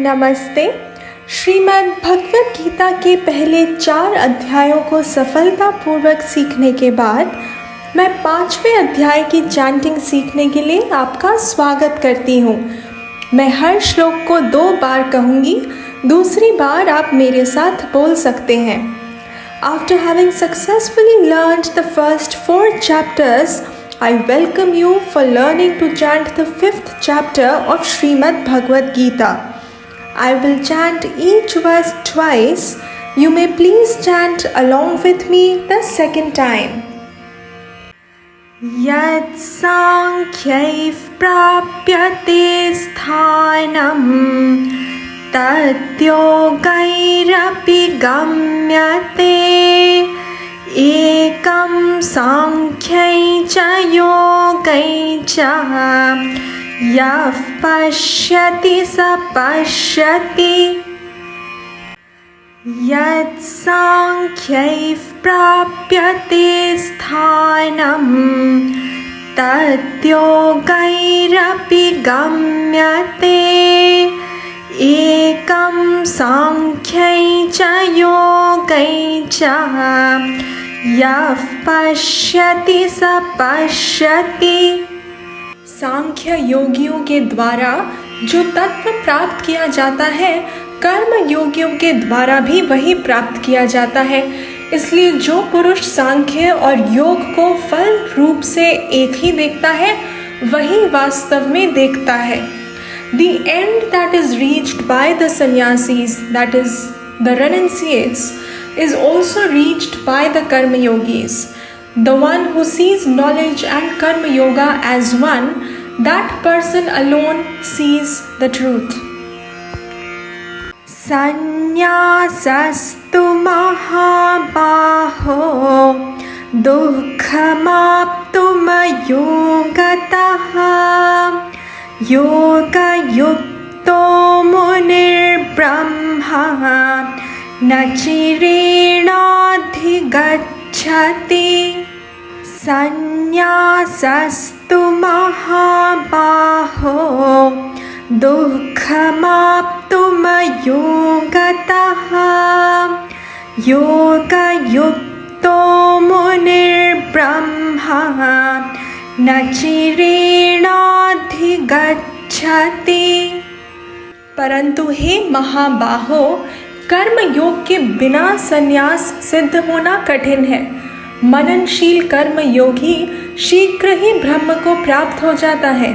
नमस्ते। श्रीमद् भगवद गीता के पहले 4 अध्यायों को सफलतापूर्वक सीखने के बाद मैं 5वें अध्याय की चैंटिंग सीखने के लिए आपका स्वागत करती हूँ। मैं हर श्लोक को 2 बार कहूँगी, दूसरी बार आप मेरे साथ बोल सकते हैं। After having successfully learned the first 4 chapters, I welcome you for learning to chant the 5th chapter of Srimad Bhagavad Gita. I will chant each verse twice. You may please chant along with me the second time. Yat sankhyaif prapyate sthanam tat yogairapi gamyate ekam sankhyaī ca yogaī ca yah pashyati sa pashyati. Yat sankhyaif prapyate sthanam tat yogairapi gamyate ekam sankhyaī ca yogaī ca yah pashyati sa pashyati. सांख्य योगियों के द्वारा जो तत्व प्राप्त किया जाता है, कर्म योगियों के द्वारा भी वही प्राप्त किया जाता है। इसलिए जो पुरुष सांख्य और योग को फल रूप से एक ही देखता है, वही वास्तव में देखता है। The end that is reached by the sannyasis, that is the renunciates, is also reached by the karma yogis. The one who sees knowledge and karma yoga as one, that person alone sees the truth. Sannyasastu mahabaho dukkhamaptum yogataha yoga yukto munir brahma nachirenadhigacchati. Sannyasastu mahabaho dukkhamaptum yogataha yoga yukto munir brahma nachirenadhigacchati. परंतु हे महाबाहो, कर्म योग के बिना संन्यास सिद्ध होना कठिन है। मननशील कर्म योगी शीघ्र ही ब्रह्म को प्राप्त हो जाता है।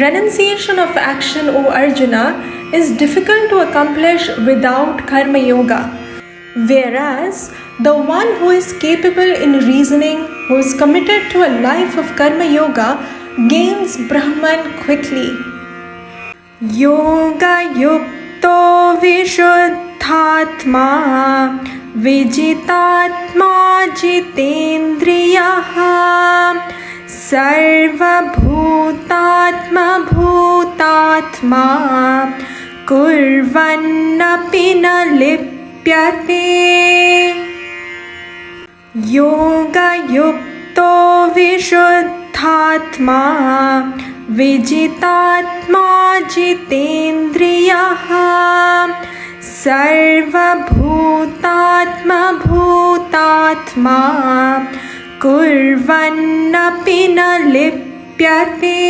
Renunciation of action, O Arjuna, is difficult to accomplish without karma yoga, whereas the one who is capable in reasoning, who is committed to a life of karma yoga, gains Brahman quickly. Yoga yukto vishuddhatma vijitatma jitendriyaha sarvabhutatma bhutatma kurvannapi na lipyate. Yoga yukto vishuddhatma vijitatma jitendriyaha sarvabhutatma bhutatma kurvannapi na lipyate.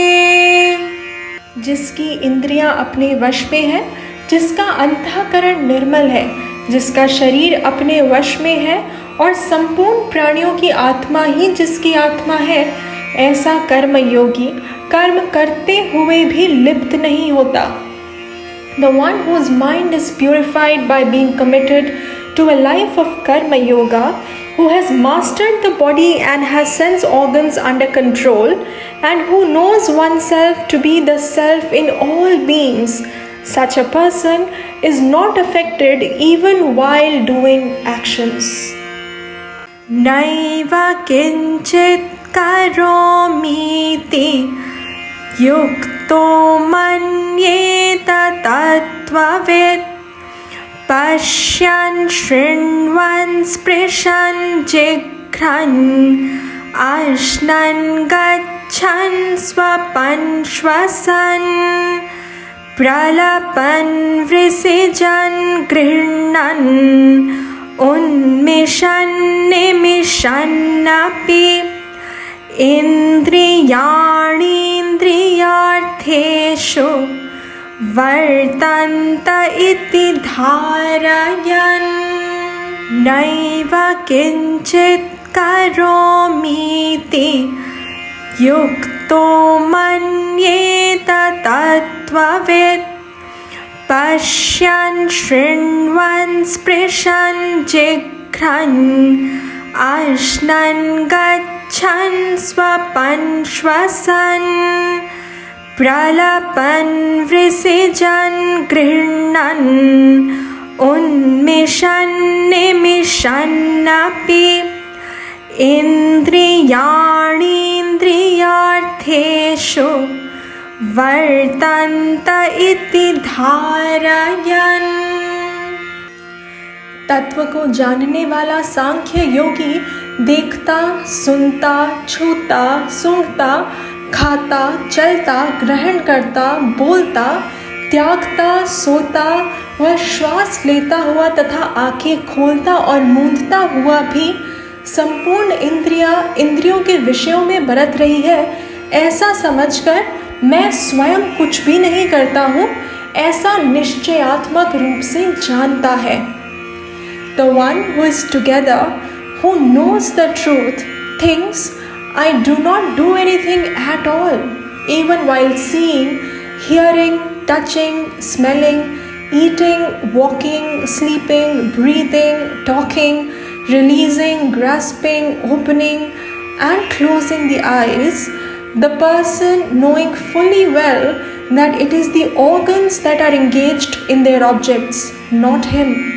जिसकी इंद्रियां अपने वश में है, जिसका अंतःकरण निर्मल है, जिसका शरीर अपने वश में है और संपूर्ण प्राणियों की आत्मा ही जिसकी आत्मा है, ऐसा कर्म योगी कर्म करते हुए भी लिप्त नहीं होता। The one whose mind is purified by being committed to a life of karma yoga, who has mastered the body and has sense organs under control, and who knows oneself to be the self in all beings, such a person is not affected even while doing actions. Naiva kinchit karomiti yukto manyeta tattvavid pashyan shrinvan sprishan jigran ashnan gachan swapan shvasan प्रलपन् वृषिजन् गृह्णन् उन्मिषन् निमिषन्नपि इन्द्रियाणीन्द्रियार्थेषु वर्तन्त इति धारयन् नैव किञ्चित् करोमीति युक्तो मन्येत तत्त्ववित् पश्यन् शृण्वन् स्पृशन् जिघ्रन् अश्नन् गच्छन् स्वपन् श्वसन् प्रलपन् वृषिजन् गृह्णन् उन्मिषन् निमिषन्नपि इन्द्रियाणीन्द्रियार्थेषु वर्तन्त इति धारयन्। तत्व को जानने वाला सांख्य योगी देखता, सुनता, छूता, सूंघता, खाता, चलता, ग्रहण करता, बोलता, त्यागता, सोता व श्वास लेता हुआ तथा आंखें खोलता और मूंदता हुआ भी संपूर्ण इंद्रियों के विषयों में बरत रही है, ऐसा समझकर मैं स्वयं कुछ भी नहीं करता हूँ, ऐसा निश्चयात्मक रूप से जानता है। The one who is together, who knows the truth, thinks, I do not do anything at all, even while seeing, hearing, touching, smelling, eating, walking, sleeping, breathing, talking, releasing, grasping, opening and closing the eyes, the person knowing fully well that it is the organs that are engaged in their objects, not him.